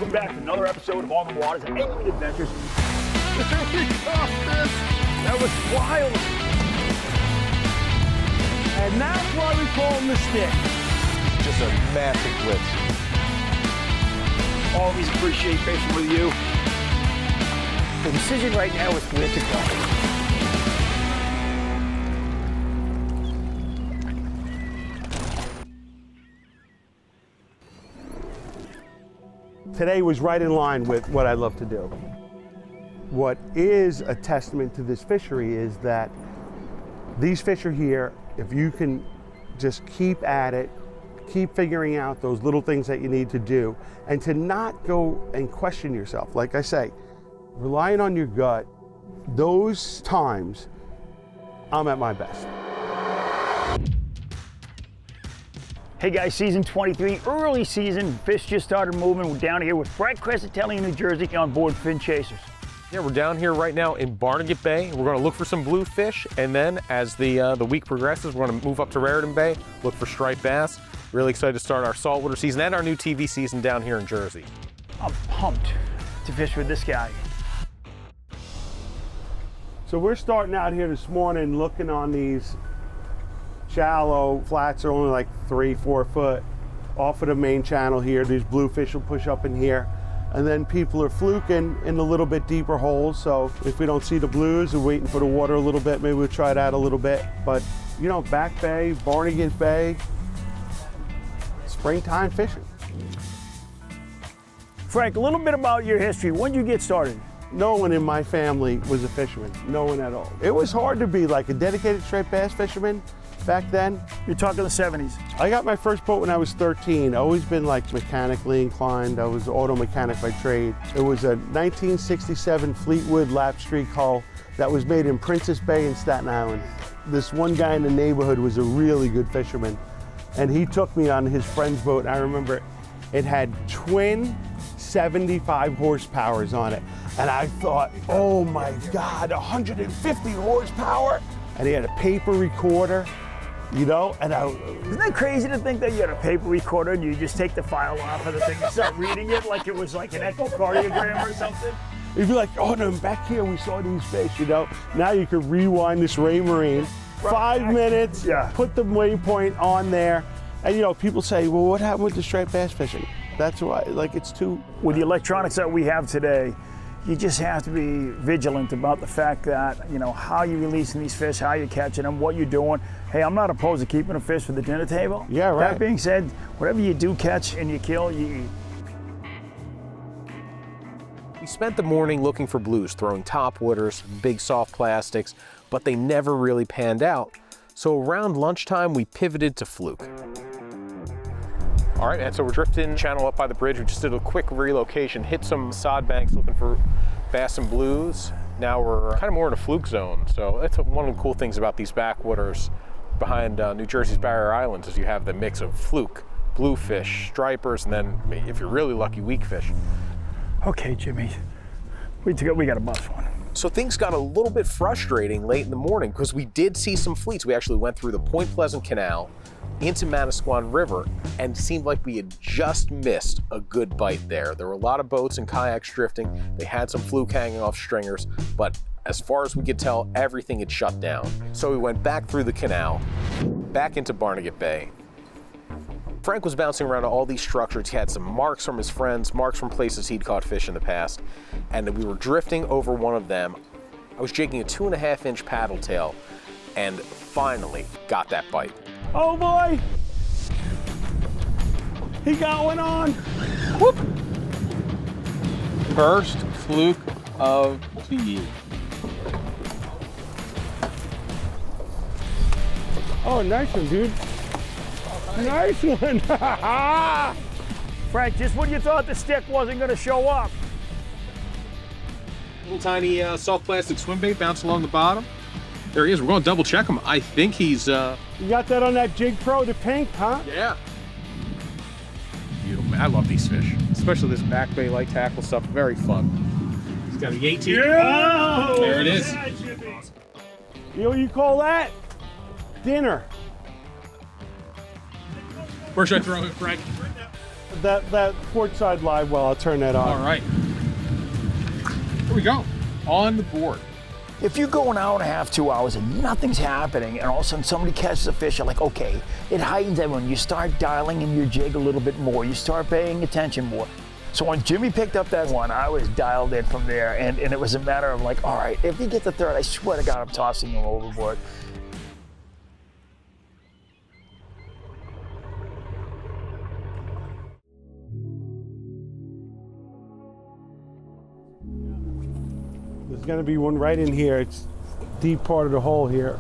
Welcome back to another episode of On the Waters and Angling Adventures. That was wild. And that's why we call him the Stick. Just a massive blitz. Always appreciate fishing with you. The decision right now is where to go. Today was right in line with what I love to do. What is a testament to this fishery is that these fish are here. If you can just keep at it, keep figuring out those little things that you need to do, and to not go and question yourself. Like I say, relying on your gut, those times, I'm at my best. Hey guys, season 23, early season. Fish just started moving. We're down here with Frank Crescitelli in New Jersey on board Fin Chasers. Yeah, we're down here right now in Barnegat Bay. We're going to look for some bluefish, and then as the week progresses, we're going to move up to Raritan Bay, look for striped bass. Really excited to start our saltwater season and our new TV season down here in Jersey. I'm pumped to fish with this guy. So we're starting out here this morning looking on these shallow flats are only like 3-4 foot off of the main channel here. These bluefish will push up in here, and then people are fluking in a little bit deeper holes. So if we don't see the blues, we're waiting for the water a little bit. Maybe we'll try that a little bit. But you know, Back Bay, Barnegat Bay, springtime fishing. Frank, a little bit about your history. When did you get started? No one in my family was a fisherman. No one at all. It was hard to be like a dedicated striped bass fisherman back then. You're talking the 70s. I got my first boat when I was 13. Always been like mechanically inclined. I was auto mechanic by trade. It was a 1967 Fleetwood lap streak hull that was made in Princess Bay in Staten Island. This one guy in the neighborhood was a really good fisherman, and he took me on his friend's boat. I remember it had twin 75 horsepowers on it. And I thought, oh my God, 150 horsepower. And he had a paper recorder, you know, and Isn't that crazy to think that you had a paper recorder and you just take the file off of the thing and start reading it like it was like an echocardiogram or something? You'd be like, oh no, back here we saw these fish, you know. Now you could rewind this Raymarine, 5 minutes, yeah. Put the waypoint on there. And you know, people say, well, what happened with the striped bass fishing? That's why, like, it's too... With the electronics that we have today, you just have to be vigilant about the fact that, you know, how you're releasing these fish, how you're catching them, what you're doing. Hey, I'm not opposed to keeping a fish for the dinner table. Yeah, right. That being said, whatever you do catch and you kill, you eat. We spent the morning looking for blues, throwing topwaters, big soft plastics, but they never really panned out. So around lunchtime, we pivoted to Fluke. All right, and so we're drifting channel up by the bridge. We just did a quick relocation, hit some sod banks looking for bass and blues. Now we're kind of more in a fluke zone. So that's one of the cool things about these backwaters behind New Jersey's Barrier Islands is you have the mix of fluke, bluefish, stripers, and then if you're really lucky, weak fish. Okay, Jimmy, we got to bust one. So things got a little bit frustrating late in the morning because we did see some fleets. We actually went through the Point Pleasant Canal into Manasquan River and seemed like we had just missed a good bite there. There were a lot of boats and kayaks drifting. They had some fluke hanging off stringers, but as far as we could tell, everything had shut down. So we went back through the canal, back into Barnegat Bay. Frank was bouncing around all these structures. He had some marks from his friends, marks from places he'd caught fish in the past, and we were drifting over one of them. I was jigging a 2.5-inch paddle tail and finally got that bite. Oh boy! He got one on! Whoop! First fluke of the year. Oh, nice one, dude. Nice one! Frank, just when you thought the stick wasn't going to show up. Little tiny soft plastic swim bait bounce along the bottom. There he is. We're going to double check him. I think he's... You got that on that Jig Pro, the pink, huh? Yeah. Beautiful, man. I love these fish, especially this Back Bay light tackle stuff. Very fun. He's got a 18. Yeah! There it is. You know what you call that? Dinner. Where should I throw him, Frank? That port side live well, I'll turn that on. All right. Here we go. On the board. If you go an hour and a half, 2 hours, and nothing's happening, and all of a sudden somebody catches a fish, you're like, okay, it heightens everyone. You start dialing in your jig a little bit more. You start paying attention more. So when Jimmy picked up that one, I was dialed in from there, and it was a matter of like, all right, if he gets a third, I swear to God, I'm tossing him overboard. There's gonna be one right in here. It's deep part of the hole here.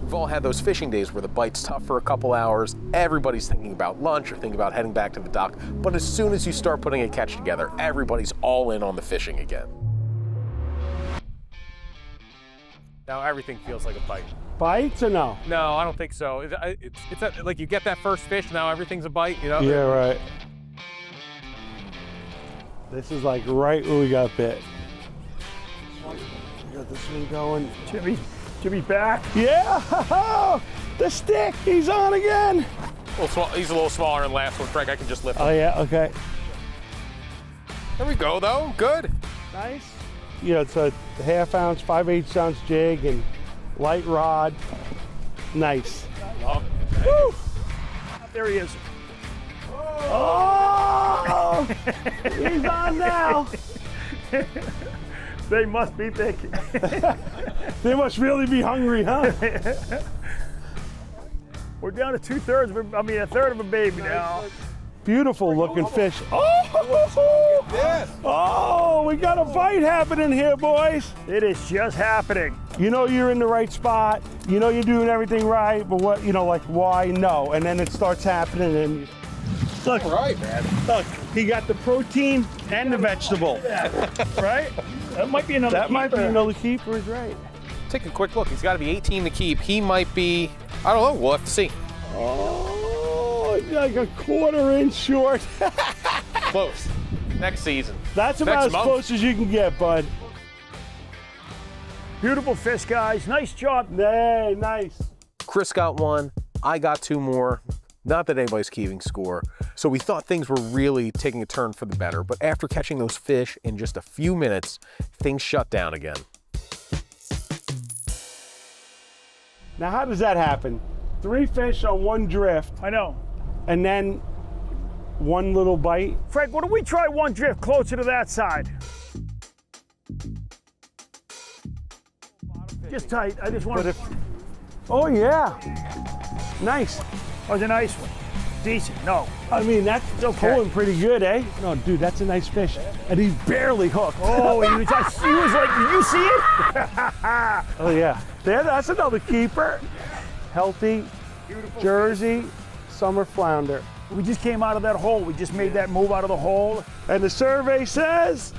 We've all had those fishing days where the bite's tough for a couple hours, everybody's thinking about lunch or thinking about heading back to the dock, but as soon as you start putting a catch together, everybody's all in on the fishing again. Now everything feels like a bite. Bites or no? No, I don't think so. It's like you get that first fish, now everything's a bite, you know? Yeah, right. This is like right where we got bit. Got this one going. Jimmy back. Yeah! The stick! He's on again! He's a little smaller than last one, Frank. I can just lift him. Oh, yeah, okay. There we go, though. Good. Nice. Yeah, it's a 1/2 ounce, 5/8 ounce jig and light rod. Nice. Woo! There he is. Oh! He's on now. They must be thick. They must really be hungry, huh? We're down to 2/3 of a, I mean, 1/3 of a baby now. Beautiful looking fish. Oh, we got a bite happening here, boys. It is just happening. You know you're in the right spot. You know you're doing everything right, but what, you know, like why? No. And then it starts happening and look, All right, man. look, he got the protein and the vegetable, right? That might be another That might be keeper. another keeper, is right. Take a quick look. He's got to be 18 to keep. He might be, I don't know. We'll have to see. Oh, like a 1/4 inch short. Close. Next season. That's about Next as month. close as you can get, bud. Beautiful fish, guys. Nice job. Hey, nice. Chris got one, I got 2 more. Not that anybody's keeping score. So we thought things were really taking a turn for the better, but after catching those fish in just a few minutes, things shut down again. Now, how does that happen? 3 fish on 1 drift, I know. and then 1 little bite. Frank, why don't we try one drift closer to that side? Just tight. I just want But to. if, oh yeah, nice. Oh, it's a nice one. Decent. No. I mean, that's okay. pulling pretty good, eh? No, dude, that's a nice fish, and he's barely hooked. Oh, he was like, did you see it? Oh yeah, that's another keeper. Healthy, Jersey, summer flounder. We just came out of that hole. We just made that move out of the hole. And the survey says,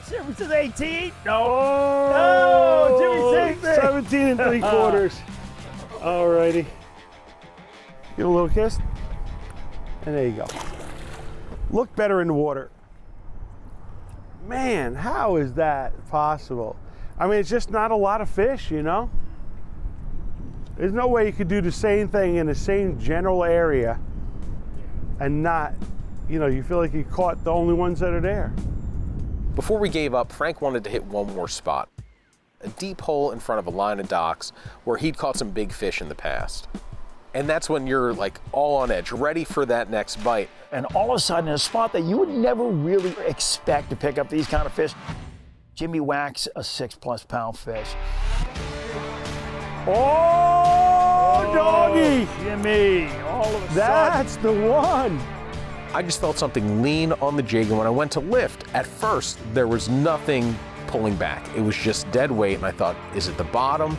It says 18. No. oh, Jimmy, same thing. 17 3/4. Alrighty. Give a little kiss. And there you go. Look better in the water. Man, how is that possible? I mean, it's just not a lot of fish, you know? There's no way you could do the same thing in the same general area and not, you know, you feel like you caught the only ones that are there. Before we gave up, Frank wanted to hit one more spot. A deep hole in front of a line of docks where he'd caught some big fish in the past. And that's when you're like all on edge, ready for that next bite. And all of a sudden, in a spot that you would never really expect to pick up these kind of fish, Jimmy whacks a 6+ pound fish. Oh, doggy! Jimmy, all of a sudden. That's the one. I just felt something lean on the jig, and when I went to lift, at first there was nothing pulling back. It was just dead weight, and I thought, is it the bottom?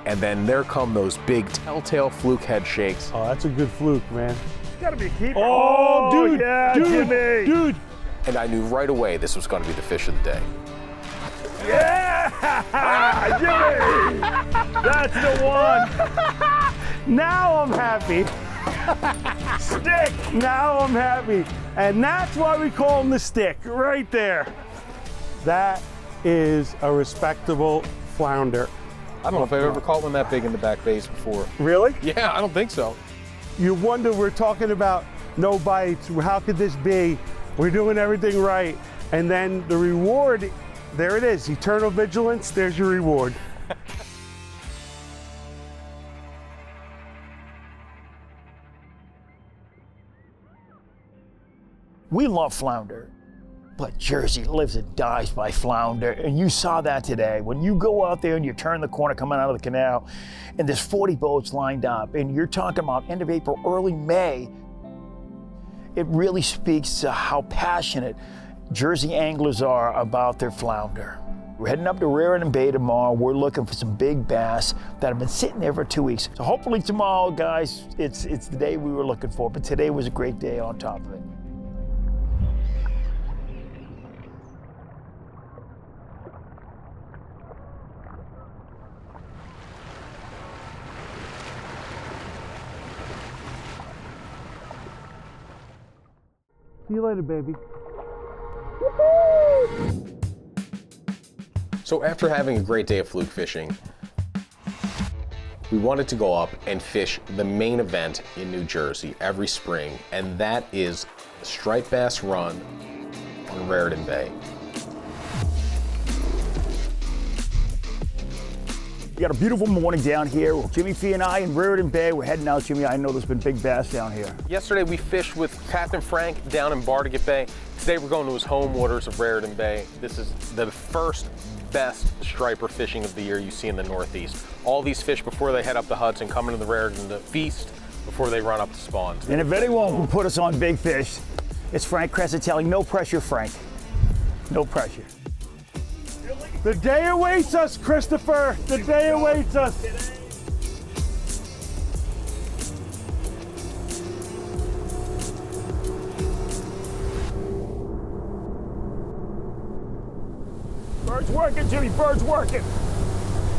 And then there come those big telltale fluke head shakes. Oh, that's a good fluke, man. It's gotta be a keeper. Oh, dude, yeah, dude, Jimmy. dude. And I knew right away this was going to be the fish of the day. Yeah, Jimmy. That's the one. Now I'm happy. Stick. Now I'm happy. And that's why we call him the stick, right there. That is a respectable flounder. I don't know if I've ever caught one that big in the back bays before. Really? Yeah, I don't think so. You wonder, we're talking about no bites. How could this be? We're doing everything right. And then the reward, there it is, eternal vigilance, there's your reward. We love flounder, but Jersey lives and dies by flounder, and you saw that today. When you go out there and you turn the corner coming out of the canal, and there's 40 boats lined up, and you're talking about end of April, early May, it really speaks to how passionate Jersey anglers are about their flounder. We're heading up to Raritan Bay tomorrow. We're looking for some big bass that have been sitting there for 2 weeks. So hopefully tomorrow, guys, it's the day we were looking for, but today was a great day on top of it. See you later, baby. So after having a great day of fluke fishing, we wanted to go up and fish the main event in New Jersey every spring, and that is the striped bass run on Raritan Bay. We got a beautiful morning down here. Jimmy Fee and I in Raritan Bay. We're heading out, Jimmy. I know there's been big bass down here. Yesterday we fished with Captain Frank down in Barnegat Bay. Today we're going to his home waters of Raritan Bay. This is the first best striper fishing of the year you see in the Northeast. All these fish before they head up the Hudson come into the Raritan to feast before they run up to spawn. And if anyone can put us on big fish, it's Frank Crescitelli. No pressure, Frank. No pressure. The day awaits us, Christopher. The day awaits us. Bird's working, Jimmy. Bird's working.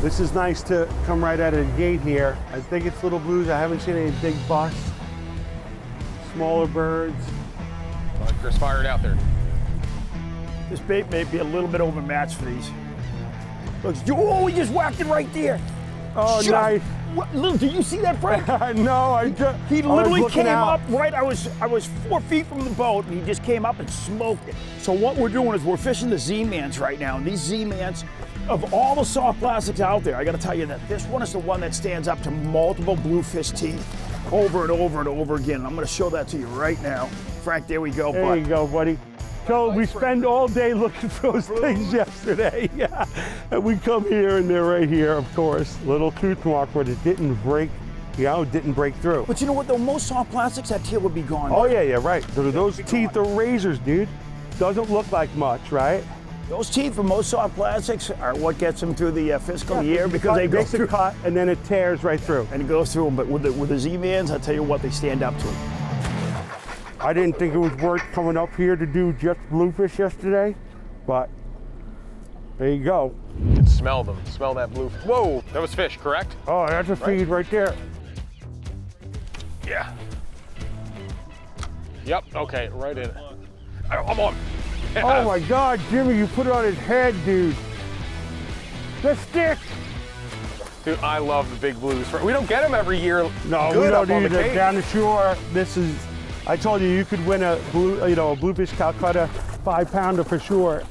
This is nice to come right out of the gate here. I think it's little blues. I haven't seen any big bucks. Smaller birds. All right, Chris, fire it out there. This bait may be a little bit overmatched for these. Look, oh, he just whacked it right there. Oh, Shut nice. What, little, did you see that, Frank? No, I just. He literally came out. up right. I was 4 feet from the boat, and he just came up and smoked it. So what we're doing is we're fishing the Z-Mans right now, and these Z-Mans, of all the soft plastics out there, I got to tell you that this one is the one that stands up to multiple bluefish teeth over and over and over again. And I'm going to show that to you right now. Frank, there we go. There you go, buddy. So we spend all day looking for those things yesterday. Yeah. And we come here and they're right here, of course. Little tooth mark, but it didn't break, it didn't break through. But you know what, though? Most soft plastics, that tail would be gone. Oh, yeah, right. Those teeth are razors, dude. Doesn't look like much, right? Those teeth for most soft plastics are what gets them through the fiscal year because they go makes through. a cut and then it tears right through. And it goes through them. But with the Z-Mans, I tell you what, they stand up to them. I didn't think it was worth coming up here to do just bluefish yesterday, but there you go. You can smell them. Smell that blue. Whoa, that was fish, correct? Oh, that's a feed right there. Yeah. Yep, okay, right in. I'm on. Oh my God, Jimmy, you put it on his head, dude. The stick. Dude, I love the big blues. We don't get them every year. No, good we don't up on the either. Cape. Down the shore, this is, I told you, you could win a Bluefish Calcutta 5-pounder for sure.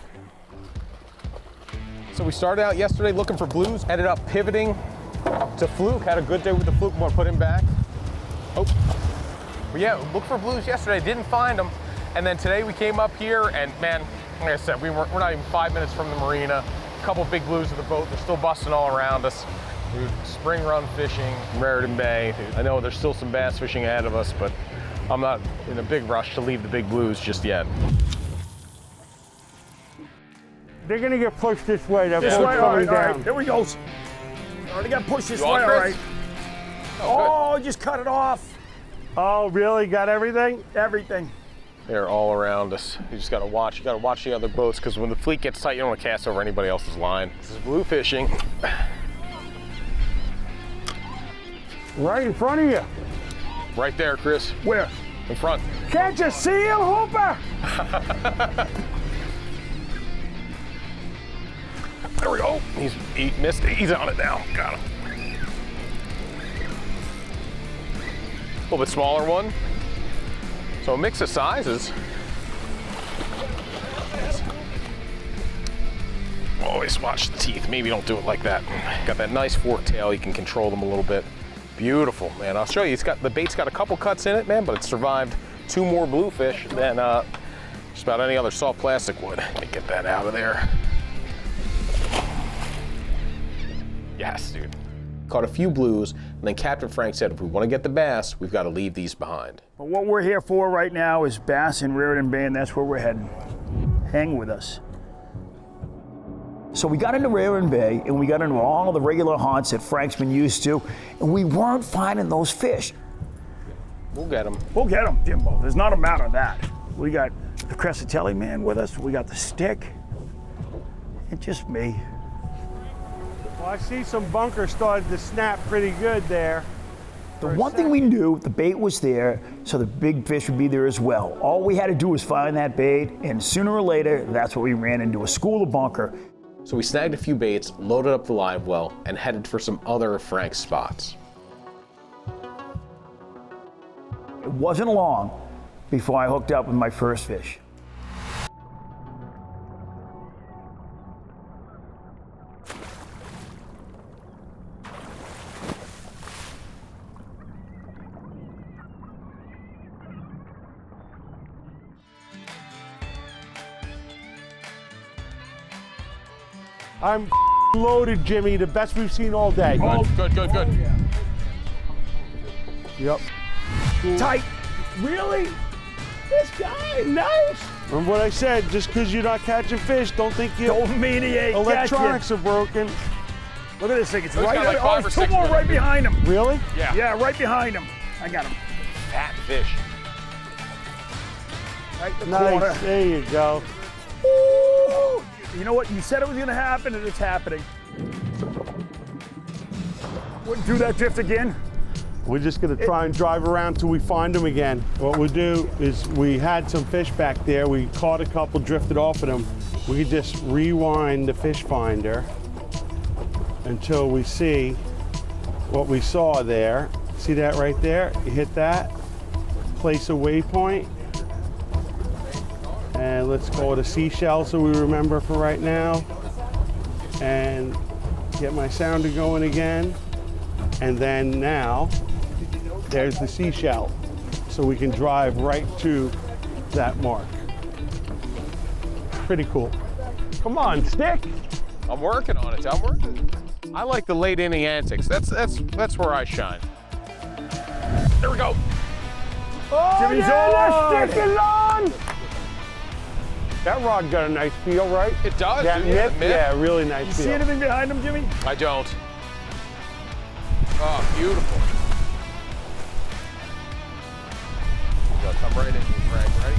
So we started out yesterday looking for blues, ended up pivoting to Fluke, had a good day with the Fluke, want to put him back. Oh, but yeah, looked for blues yesterday, didn't find them. And then today we came up here and man, like I said, we're not even 5 minutes from the marina. A couple big blues of the boat, they're still busting all around us. Dude, spring run fishing, Raritan Bay. Dude, I know there's still some bass fishing ahead of us, but I'm not in a big rush to leave the big blues just yet. They're gonna get pushed this way. They're This both way, all coming right, all down. right. There we go. Already got pushed this You way, on, all Chris? right. Oh, just cut it off. Oh, really? Got everything? Everything. They're all around us. You just gotta watch. You gotta watch the other boats because when the fleet gets tight, you don't want to cast over anybody else's line. This is blue fishing. Right in front of you. Right there, Chris. Where? In front. Can't you see him, Hooper? There we go. He missed it. He's on it now. Got him. A little bit smaller one. So a mix of sizes. Always watch the teeth. Maybe don't do it like that. Got that nice fork tail. You can control them a little bit. Beautiful, man. I'll show you. The bait's got a couple cuts in it, man, but it survived 2 more bluefish than just about any other soft plastic would. Let me get that out of there. Yes, dude. Caught a few blues, and then Captain Frank said if we want to get the bass, we've got to leave these behind. But what we're here for right now is bass in Raritan Bay, and that's where we're heading. Hang with us. So we got into Raritan Bay, and we got into all the regular haunts that Frank's been used to, and we weren't finding those fish. We'll get them. We'll get them, Jimbo. There's not a matter of that. We got the Crescitelli man with us. We got the stick. And just me. Well, I see some bunkers started to snap pretty good there. The one thing we knew, the bait was there, so the big fish would be there as well. All we had to do was find that bait, and sooner or later, that's what we ran into, a school of bunker. So we snagged a few baits, loaded up the live well, and headed for some other of Frank's spots. It wasn't long before I hooked up with my first fish. I'm loaded, Jimmy. The best we've seen all day. Good, good, good. Yep. Tight. Really? This guy, nice. Remember what I said, just because you're not catching fish, don't think you Don't mean he ain't electronics are broken. Look at this thing. It's He's right got like there. 5 or There's 6 two more with right him. behind him. Really? Yeah. Yeah, right behind him. I got him. Fat fish. Right in the Nice. corner. There you go. Ooh. You know what? You said it was going to happen, and it's happening. Wouldn't do that drift again. We're just gonna try and drive around till we find them again. What we'll do is we had some fish back there. We caught a couple, drifted off of them. We could just rewind the fish finder until we see what we saw there. See that right there? You hit that, place a waypoint, and let's call it a seashell so we remember for right now. And get my sounder going again. And then now, there's the seashell. So we can drive right to that mark. Pretty cool. Come on, stick. I'm working on it. I'm working. I like the late inning antics. That's where I shine. There we go. Oh, Jimmy's yeah, on! that stick is on! That rod got a nice feel, right? It does. That dude. nip? The Yeah, really nice You feel. see anything behind him, Jimmy? I don't. Oh, beautiful. Go, come right in, Frank. Ready?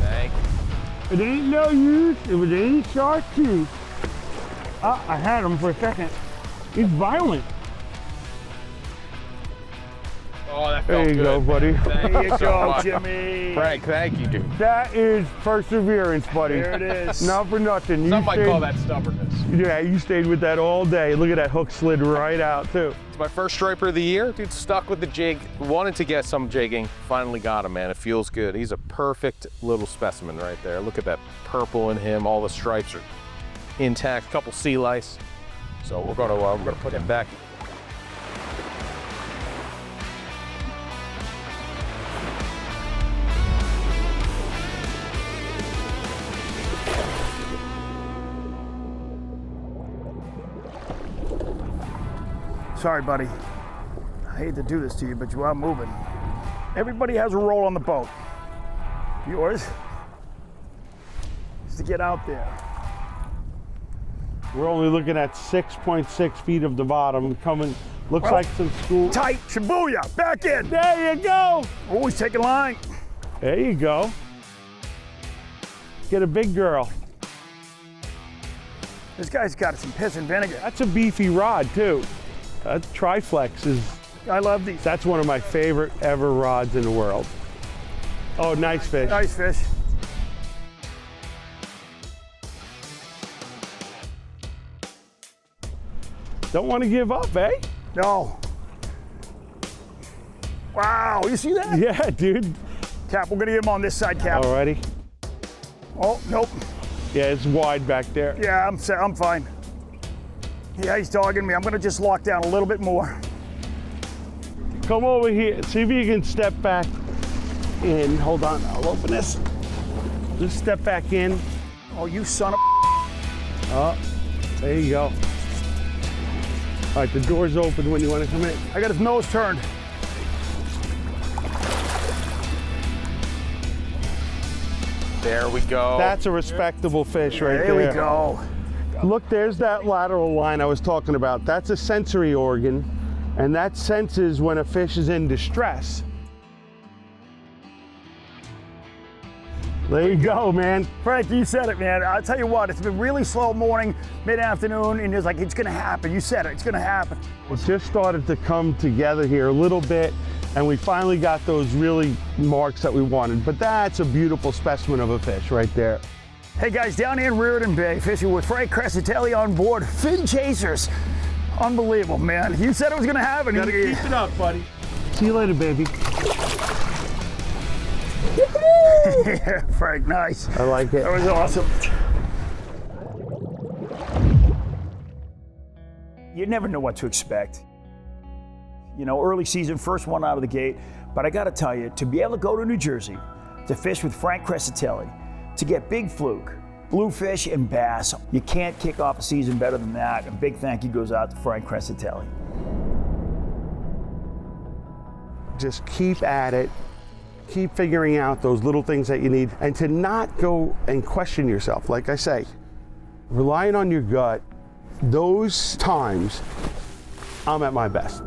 Thank you. It ain't no use if it ain't shark tooth. Ah, I had him for a second. He's violent. Oh, that There felt you good. go, buddy. Thank There you so go, much. Jimmy. Frank, thank you, dude. That is perseverance, buddy. There it is. Not for nothing. You Some might call stayed- that stubbornness. Yeah, you stayed with that all day. Look at that hook slid right out, too. It's my first striper of the year. Dude, stuck with the jig. Wanted to get some jigging. Finally got him, man. It feels good. He's a perfect little specimen right there. Look at that purple in him. All the stripes are intact. Couple sea lice. So we're gonna put him back. Sorry, buddy. I hate to do this to you, but you are moving. Everybody has a role on the boat. Yours is to get out there. We're only looking at 6.6 feet of the bottom. Coming, looks like some school. Tight, Shibuya, back in. There you go. Always taking line. There you go. Get a big girl. This guy's got some piss and vinegar. That's a beefy rod, too. That Triflex is, I love these. that's one of my favorite ever rods in the world. Oh, nice fish. Nice fish. Don't want to give up, eh? No. Wow, you see that? Yeah, dude. Cap, we're gonna get him on this side, Cap. Alrighty. Oh, nope. Yeah, it's wide back there. Yeah, I'm fine. Yeah, he's dogging me. I'm gonna just lock down a little bit more. Come over here. See if you can step back in. Hold on, I'll open this. Just step back in. Oh, you son of Oh, there you go. All right, the door's open when you want to come in. I got his nose turned. There we go. That's a respectable fish right there. There we go. Look, there's that lateral line I was talking about. That's a sensory organ, and that senses when a fish is in distress. There you go, man. Frank, you said it, man. I'll tell you what, it's been really slow morning, mid-afternoon, and it's like, it's gonna happen. You said it, it's gonna happen. It just started to come together here a little bit, and we finally got those really marks that we wanted. But that's a beautiful specimen of a fish right there. Hey guys, down here in Raritan Bay, fishing with Frank Crescitelli on board, fin chasers. Unbelievable, man. You said it was gonna happen. Gotta keep it up, buddy. See you later, baby. Yeah, Frank, nice. I like it. That was awesome. You never know what to expect. You know, early season, first one out of the gate. But I gotta tell you, to be able to go to New Jersey, to fish with Frank Crescitelli, to get big fluke, bluefish, and bass, you can't kick off a season better than that. A big thank you goes out to Frank Crescitelli. Just keep at it. Keep figuring out those little things that you need, and to not go and question yourself. Like I say, relying on your gut, those times, I'm at my best.